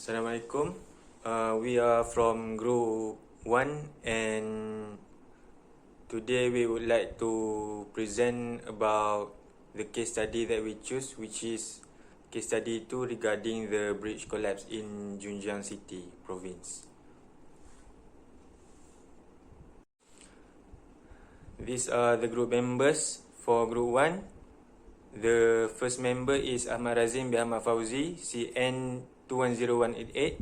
Assalamualaikum. We are from Group 1 and today we would like to present about the case study that we choose, which is case study 2 regarding the bridge collapse in Junjiang City province. These are the group members for Group 1. The first member is Ahmad Razim bin Ahmad Fauzi, CN 210188.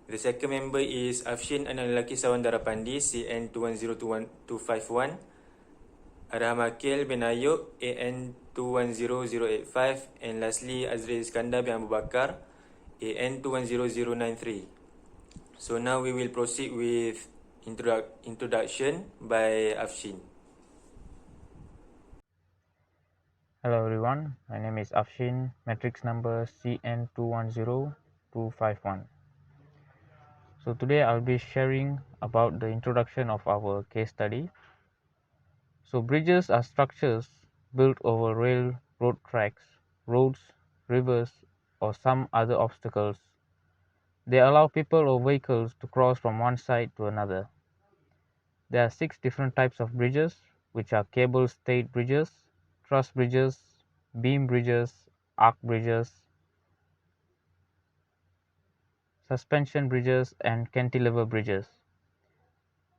The second member is Afshin anak lelaki Sawan Darapandi, CN 210251. Arham Akil bin Ayub, AN 210085. And lastly, Azri Iskandar bin Abu Bakar, AN 210093. So now we will proceed with introduction by Afshin. Hello everyone, my name is Afshin, matrix number CN210251. So today I'll be sharing about the introduction of our case study. So bridges are structures built over railroad tracks, roads, rivers, or some other obstacles. They allow people or vehicles to cross from one side to another. There are 6 different types of bridges, which are cable-stayed bridges, truss bridges, beam bridges, arc bridges, suspension bridges, and cantilever bridges.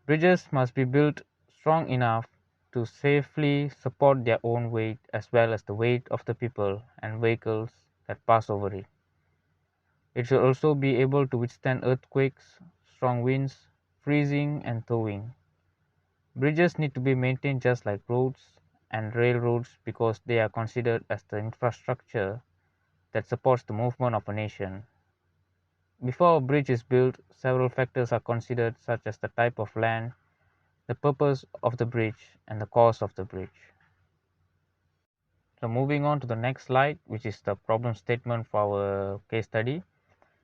Bridges must be built strong enough to safely support their own weight as well as the weight of the people and vehicles that pass over it. It should also be able to withstand earthquakes, strong winds, freezing, and thawing. Bridges need to be maintained just like roads and railroads because they are considered as the infrastructure that supports the movement of a nation. Before a bridge is built, several factors are considered, such as the type of land, the purpose of the bridge, and the cost of the bridge. So moving on to the next slide, which is the problem statement for our case study.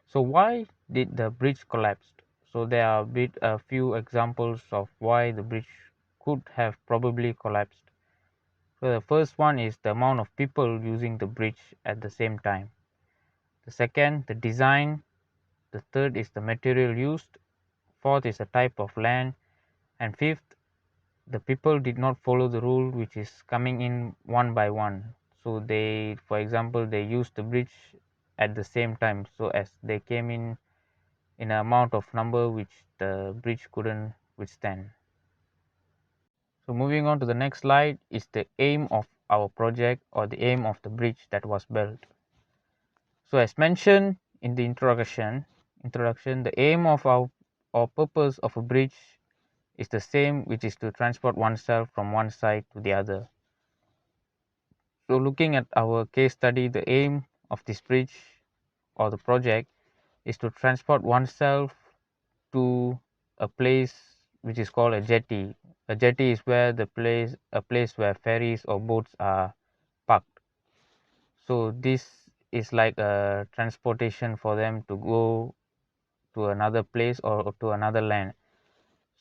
So why did the bridge collapse? So there are a few examples of why the bridge could have probably collapsed. So the first one is the amount of people using the bridge at the same time. The second, the design. The third is the material used. Fourth is the type of land. And fifth, the people did not follow the rule, which is coming in one by one. So they, for example, they used the bridge at the same time, so as they came in an amount of number which the bridge couldn't withstand. So moving on to the next slide is the aim of our project, or the aim of the bridge that was built. So as mentioned in the introduction, the aim of our purpose of a bridge is the same, which is to transport oneself from one side to the other. So looking at our case study, the aim of this bridge or the project is to transport oneself to a place which is called a jetty. A jetty is where a place where ferries or boats are parked. So this is like a transportation for them to go to another place or to another land.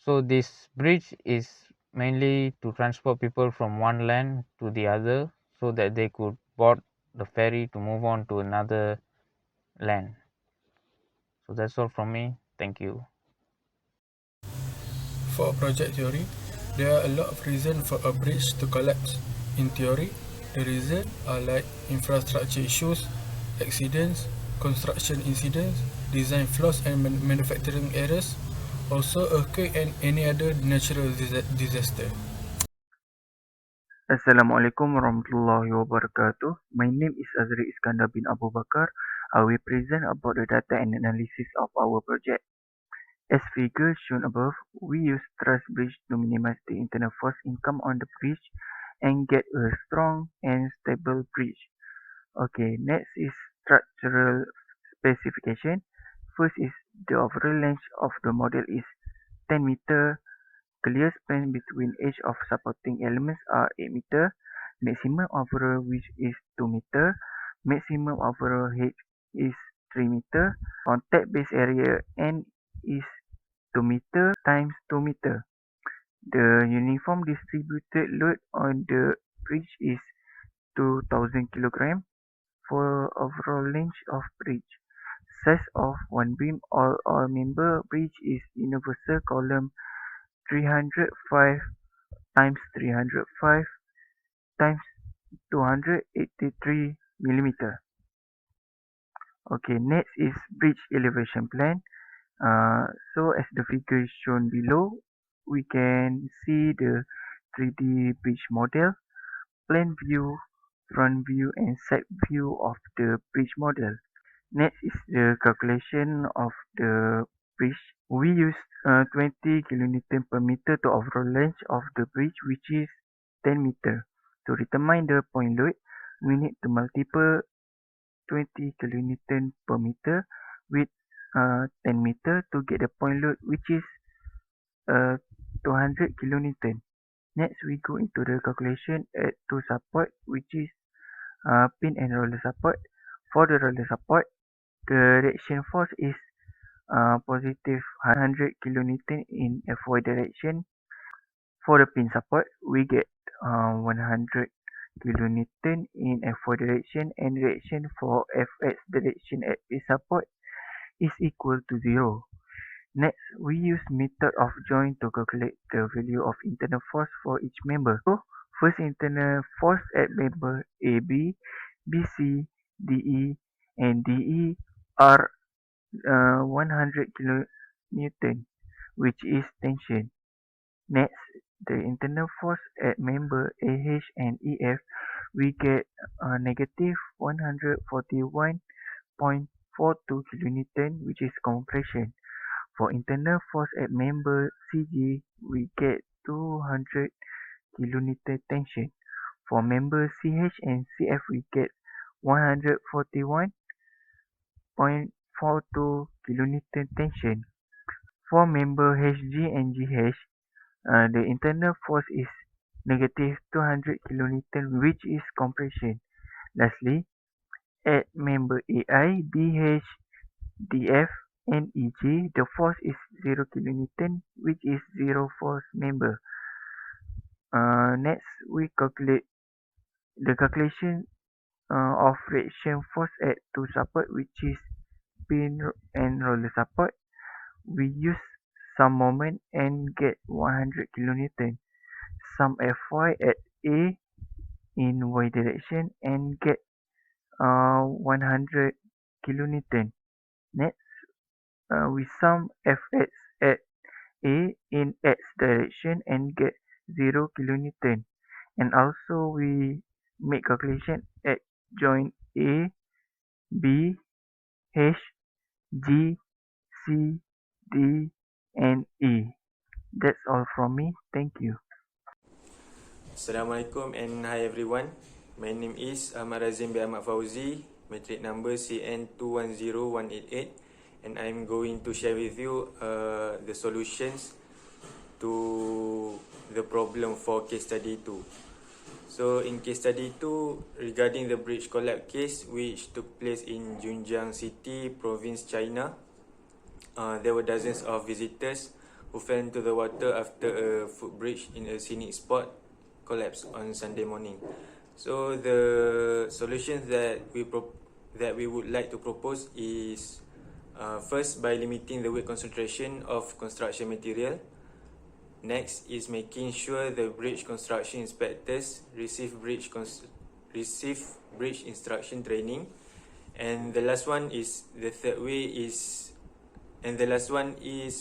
So this bridge is mainly to transport people from one land to the other so that they could board the ferry to move on to another land. So that's all from me. Thank you. For project theory, there are a lot of reasons for a bridge to collapse. In theory, the reasons are like infrastructure issues, accidents, construction incidents, design flaws and manufacturing errors, also earthquake and any other natural disaster. Assalamualaikum warahmatullahi wabarakatuh. My name is Azri Iskandar bin Abu Bakar. I will present about the data and analysis of our project. As figure shown above, we use truss bridge to minimize the internal force income on the bridge and get a strong and stable bridge. Okay, next is structural specification. First is the overall length of the model is 10 meter. Clear span between edge of supporting elements are 8 meter. Maximum overall width is 2 meter. Maximum overall height is 3 meter. Contact base area N is 2 meter times 2 meter. The uniform distributed load on the bridge is 2000 kg for overall length of bridge. Size of one beam all member bridge is universal column 305 times 305 times 283 millimeter. Okay, next is bridge elevation plan. So as the figure is shown below, we can see the 3D bridge model, plan view, front view and side view of the bridge model. Next is the calculation of the bridge. We use 20 kilonewton per meter to overall length of the bridge, which is 10 meter. To determine the point load, we need to multiply 20 kilonewton per meter with 10 meter to get the point load, which is 200 kilonewton. Next, we go into the calculation at two support, which is pin and roller support. For the roller support, the reaction force is positive 100 kilonewton in Fy direction. For the pin support, we get 100 kilonewton in Fy direction, and reaction for Fx direction at pin support is equal to 0. Next, we use method of joint to calculate the value of internal force for each member. So, first internal force at member AB, BC, DE, and DE are 100 kilonewton, which is tension. Next, the internal force at member AH and EF, we get negative 141.42 kilonewton, which is compression. For internal force at member CG, we get 200 kilonewton tension. For member CH and CF, we get 141.42 kilonewton tension. For member HG and GH, the internal force is negative 200 kilonewton, which is compression. Lastly, at member AI, DH, DF, and EG, the force is 0 kilonewton, which is zero force member. Next, we calculate the calculation of reaction force at two support, which is pin and roller support. We use some moment and get 100 kilonewton. Some Fy at A in Y direction and get 100 kilonewton. Next, we sum Fx at A in X direction and get 0 kilonewton. And also we make calculation at joint A, B, H, G, C, D, and E. That's all from me. Thank you. Assalamualaikum and hi everyone. My name is Ahmad Razim bin Ahmad Fauzi, metric number CN210188, and I'm going to share with you the solutions to the problem for case study 2. So in case study 2, regarding the bridge collapse case which took place in Zhejiang City, province China, there were dozens of visitors who fell into the water after a footbridge in a scenic spot collapsed on Sunday morning. So the solutions that we would like to propose is first, by limiting the weight concentration of construction material. Next is making sure the bridge construction inspectors receive bridge instruction training, and the last one is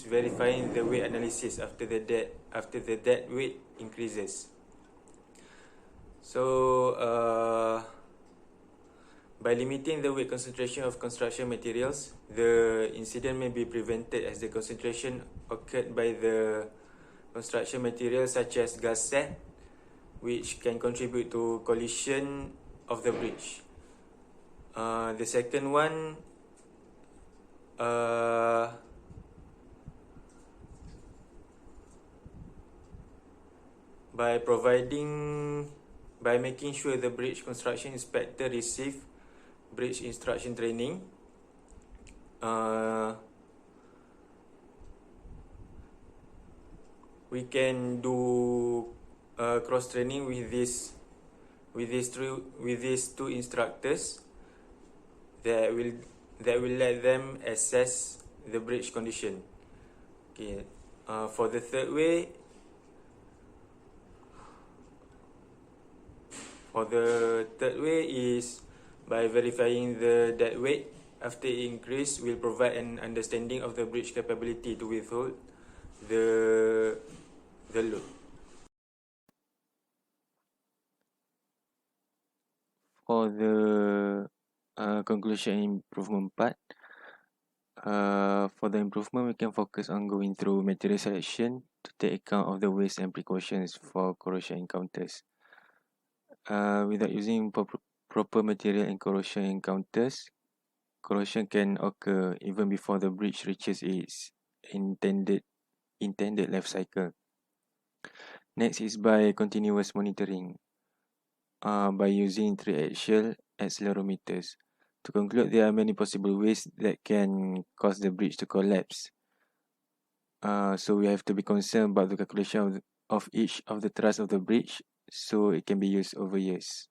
verifying the weight analysis after the dead weight increases. So by limiting the weight concentration of construction materials, the incident may be prevented as the concentration occurred by the construction materials such as gas set, which can contribute to collision of the bridge. The second one, by making sure the bridge construction inspector receive bridge instruction training. We can do cross training with these two instructors that that will let them assess the bridge condition. Okay. For the third way, is by verifying the dead weight after increase will provide an understanding of the bridge capability to withhold the load. For the conclusion improvement part, for the improvement, we can focus on going through material selection to take account of the waste and precautions for corrosion encounters. Without using proper material and corrosion encounters, corrosion can occur even before the bridge reaches its intended life cycle. Next is by continuous monitoring, by using triaxial accelerometers. To conclude, there are many possible ways that can cause the bridge to collapse. So we have to be concerned about the calculation of each of the thrust of the bridge, so it can be used over years.